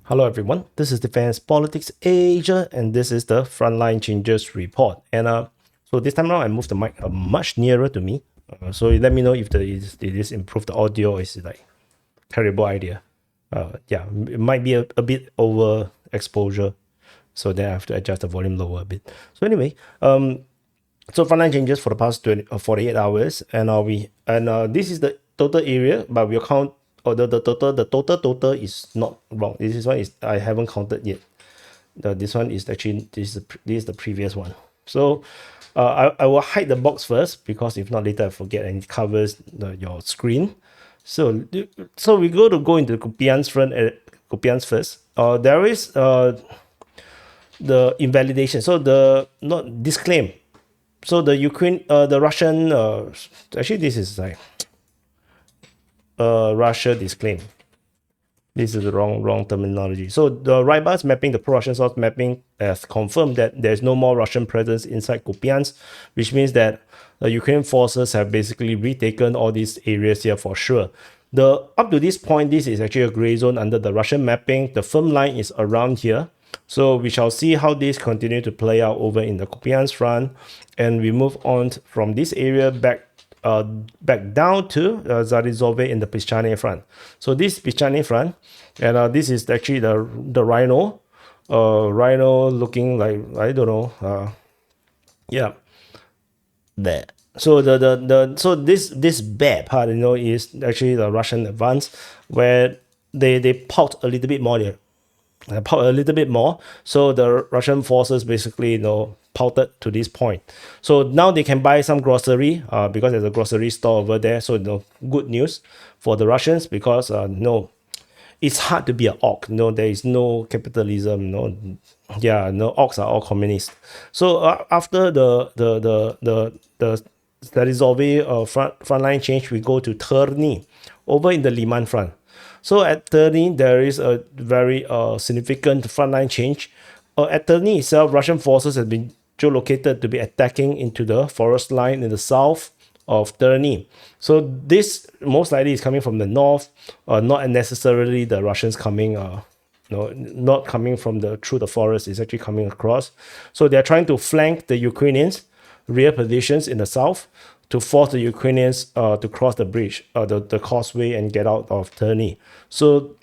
Hello everyone, this is Defense Politics Asia and this is the Frontline Changes Report. And so this time around I moved the mic much nearer to me. So you let me know if it is improved the audio or is it like terrible idea. Yeah, it might be a bit over exposure. So then I have to adjust the volume lower a bit. So anyway, so frontline changes for the past 48 hours, and this is the total area, but we'll count the total is not wrong. This one is I haven't counted yet. This one is actually this is the previous one. So I will hide the box first because if not later I forget and it covers your screen. So we go into the Kupiansk front Kupiansk first. There is the invalidation. So the not disclaim. So the Russian, actually this is like Russia disclaim. This is the wrong terminology. So the Rybars mapping, the pro-Russian source mapping has confirmed that there's no more Russian presence inside Kupiansk, which means that the Ukrainian forces have basically retaken all these areas here for sure. Up to this point, this is actually a gray zone under the Russian mapping. The firm line is around here. So we shall see how this continue to play out over in the Kupiansk front, and we move on from this area back down to Zarizove in the Pischane front. So this Pischane front, and this is actually the Rhino, Rhino looking like I don't know, yeah, there. So so this bad part, is actually the Russian advance where they pout a little bit more there. A little bit more. So the Russian forces basically, pouted to this point. So now they can buy some grocery because there's a grocery store over there. So, good news for the Russians because, it's hard to be an orc. There is no capitalism. Orcs are all communist. So after the Starizove frontline change, we go to Turney over in the Liman front. So at Turney, there is a very significant frontline change. At Turney itself, Russian forces have been geolocated to be attacking into the forest line in the south of Turney. So this most likely is coming from the north, not necessarily the Russians coming, not coming from through the forest. It's actually coming across. So they're trying to flank the Ukrainians' rear positions in the south to force the Ukrainians to cross the bridge, the causeway, and get out of Turney. So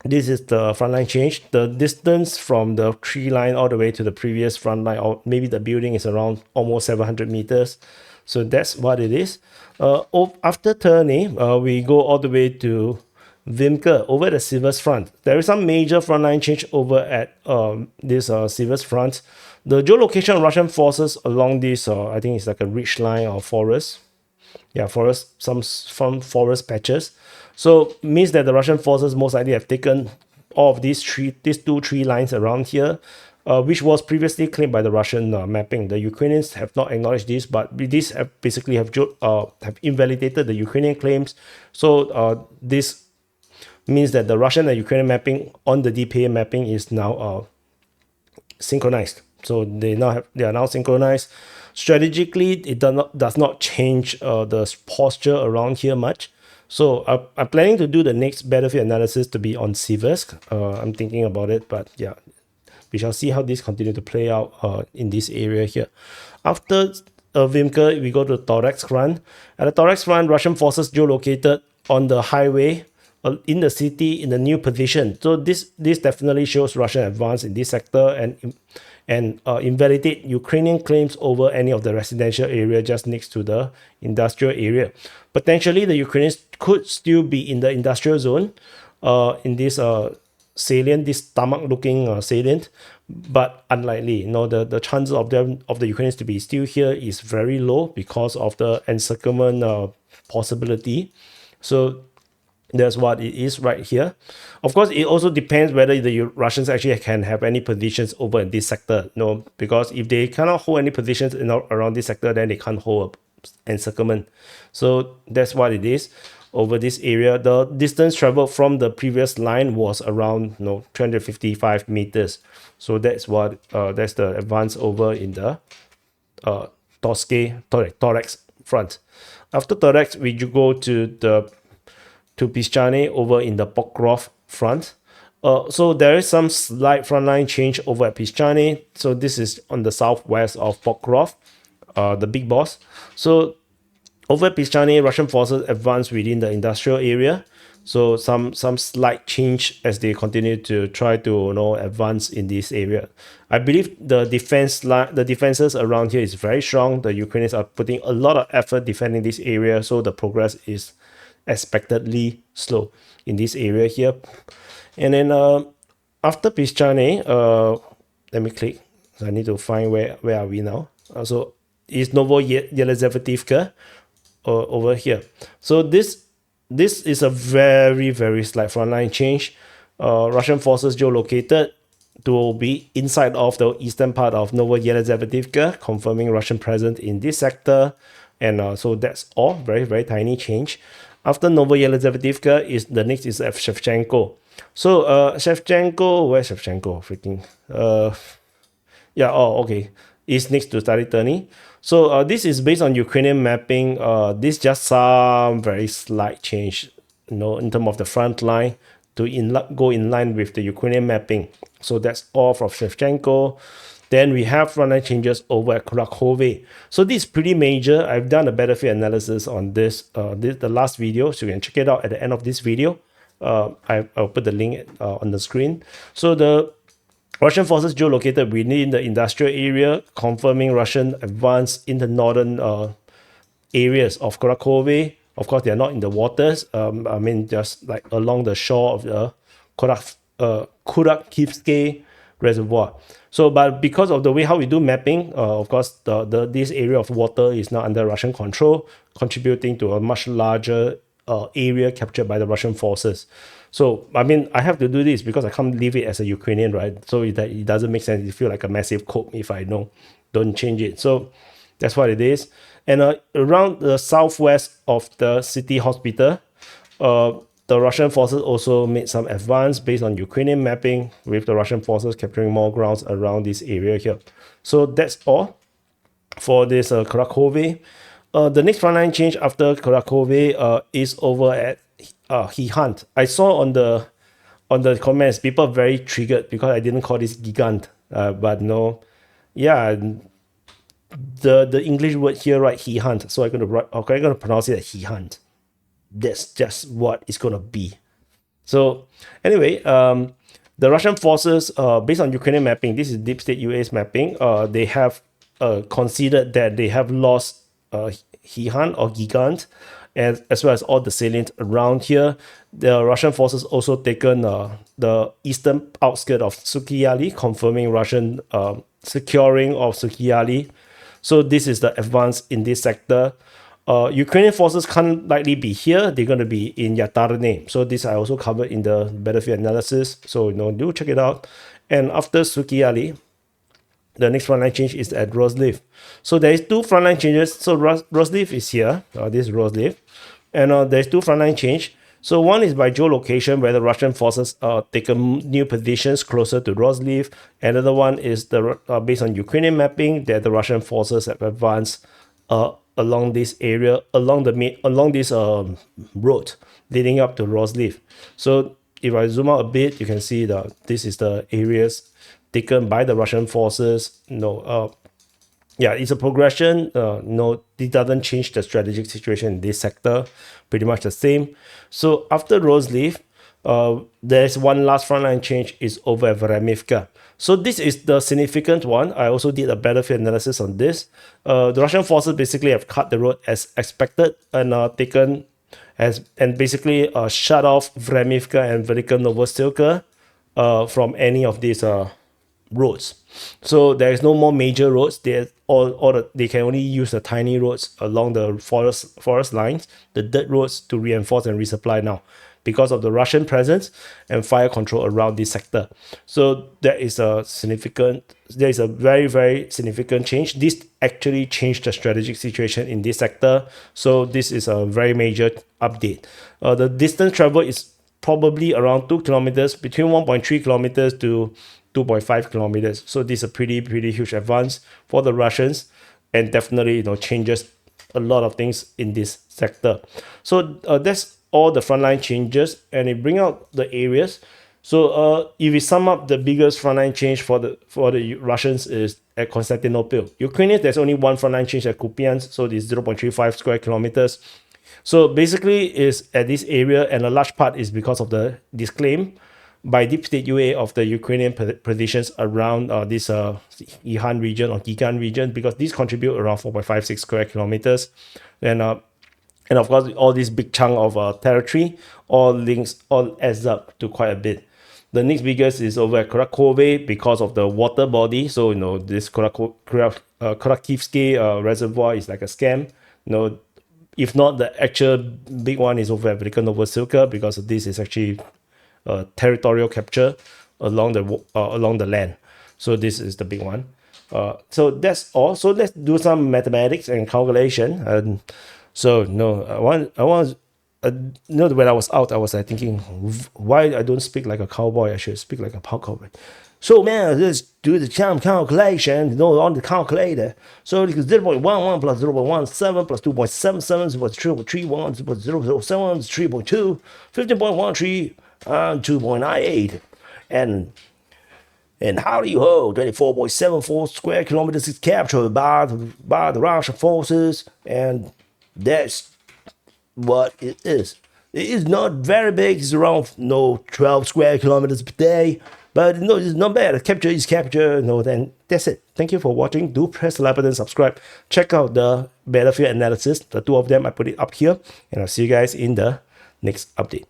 this is the frontline change. The distance from the tree line all the way to the previous front line, or maybe the building, is around almost 700 meters. So that's what it is. After Turney, we go all the way to Vimka over the Sivers front. There is some major frontline change over at this Sivers front. The geolocation of Russian forces along this, I think it's like a ridge line or forest. Yeah, forest, some forest patches. So means that the Russian forces most likely have taken all of these two tree lines around here, which was previously claimed by the Russian mapping. The Ukrainians have not acknowledged this, but this have basically have invalidated the Ukrainian claims. So this means that the Russian and Ukrainian mapping on the DPA mapping is now synchronized. So they are now synchronized. Strategically, it does not change the posture around here much. So I'm planning to do the next battlefield analysis to be on Siversk. I'm thinking about it, but yeah, we shall see how this continue to play out in this area here. After Vimka, we go to Torx Front. At the Torx Front, Russian forces geolocated on the highway in the city in a new position. So this definitely shows Russian advance in this sector and invalidate Ukrainian claims over any of the residential area just next to the industrial area. Potentially, the Ukrainians could still be in the industrial zone in this salient, this stomach-looking salient, but unlikely. The chances of the Ukrainians to be still here is very low because of the encirclement possibility. So that's what it is right here. Of course, it also depends whether the Russians actually can have any positions over in this sector. Because if they cannot hold any positions around this sector, then they can't hold encirclement. So that's what it is over this area. The distance traveled from the previous line was around 355 meters. So that's what that's the advance over in the Torx front. After Torx, we go to Pischane over in the Pokrov front. So there is some slight frontline change over at Pischani. So this is on the southwest of Pokrov, the big boss. So over at Pischani, Russian forces advance within the industrial area. So some slight change as they continue to try to advance in this area. I believe the defenses around here is very strong. The Ukrainians are putting a lot of effort defending this area, so the progress is expectedly slow in this area here. And then after Pischani, let me click. So I need to find where are we now. So is Novo Yelizaveta over here. So this is a very slight frontline change. Russian forces geolocated to be inside of the eastern part of Novo Yelizaveta, confirming Russian presence in this sector. And so that's all, very tiny change. After Novo Yelizaveta, the next is Shevchenko. So Shevchenko, where's Shevchenko? Yeah, okay. It's next to Turney. So this is based on Ukrainian mapping. This just some very slight change, in terms of the front line to go in line with the Ukrainian mapping. So that's all from Shevchenko. Then we have frontline changes over at Krakove. So this is pretty major. I've done a battlefield analysis on this, the last video, so you can check it out at the end of this video. I'll put the link on the screen. So the Russian forces geolocated within the industrial area, confirming Russian advance in the northern areas of Krakove. Of course, they are not in the waters. I mean, just like along the shore of the Kurakivsky reservoir. So, but because of the way how we do mapping, of course, this area of water is now under Russian control, contributing to a much larger area captured by the Russian forces. So, I mean, I have to do this because I can't leave it as a Ukrainian, right? So it doesn't make sense. It feels like a massive coup if I don't change it. So that's what it is. And around the southwest of the city hospital, the Russian forces also made some advance based on Ukrainian mapping, with the Russian forces capturing more grounds around this area here. So that's all for this Krakove. The next frontline change after Krakove is over at Heun. I saw on the comments people are very triggered because I didn't call this Gigant, but no, yeah, the English word here, right? Heun. So I'm gonna pronounce it as Heun. That's just what it's gonna be. So anyway, the Russian forces, based on Ukrainian mapping, this is Deep State UA's mapping. They have considered that they have lost Heun or Gigant, as well as all the salient around here. The Russian forces also taken the eastern outskirts of Sukhiyali, confirming Russian securing of Sukhiyali. So this is the advance in this sector. Ukrainian forces can't likely be here. They're going to be in Yatarne. So this I also covered in the battlefield analysis. So do check it out. And after Sukhiyali, the next frontline change is at Rozliv. So there is two frontline changes. So Rozliv is here. This is Rozliv. And there's two frontline change. So one is by geolocation, where the Russian forces taken new positions closer to Rozliv. Another one is based on Ukrainian mapping, that the Russian forces have advanced along this area, along this road leading up to Rozliv. So if I zoom out a bit, you can see that this is the areas taken by the Russian forces. Yeah, it's a progression. It doesn't change the strategic situation in this sector. Pretty much the same. So after Rozliv, there's one last frontline change is over at Vremivka. So this is the significant one. I also did a battlefield analysis on this. The Russian forces basically have cut the road as expected and basically shut off Vremivka and Velika Novosilka from any of these roads. So there is no more major roads. They can only use the tiny roads along the forest lines, the dirt roads, to reinforce and resupply now, because of the Russian presence and fire control around this sector. So there is a very significant change. This actually changed the strategic situation in this sector. So this is a very major update. The distance travel is probably around 2 kilometers, between 1.3 kilometers to 2.5 kilometers. So this is a pretty huge advance for the Russians, and definitely changes a lot of things in this sector. So that's all the frontline changes, and it bring out the areas. So if we sum up, the biggest frontline change for the Russians is at Constantinople. Ukrainians, there's only one frontline change at Kupiansk, so this 0.35 square kilometers. So basically, is at this area, and a large part is because of this claim by deep state UA of the Ukrainian positions around this Heun region or Gigan region, because these contribute around 4.56 square kilometers, and of course all this big chunk of territory all adds up to quite a bit. The next biggest is over at Krakove because of the water body. So this Krakivsky reservoir is like a scam. If not, the actual big one is over at Velika Novosilka, because this is actually territorial capture along the land. So this is the big one. So that's all. So let's do some mathematics and calculation. When I was out, I was thinking, why I don't speak like a cowboy? I should speak like a cowboy. So man, let's do the calculation, on the calculator. So 0.11 plus 0.17 plus 2.77 plus 3.31 plus 0.07 is 3.2, 15.13, and 2.98. And how do you hold 24.74 square kilometers is captured by the Russian forces, and that's what it is. It is not very big. It's around 12 square kilometers per day, but it's not bad. Capture is capture. Then that's it. Thank you for watching. Do press the like button, subscribe. Check out the battlefield analysis. The two of them, I put it up here, and I'll see you guys in the next update.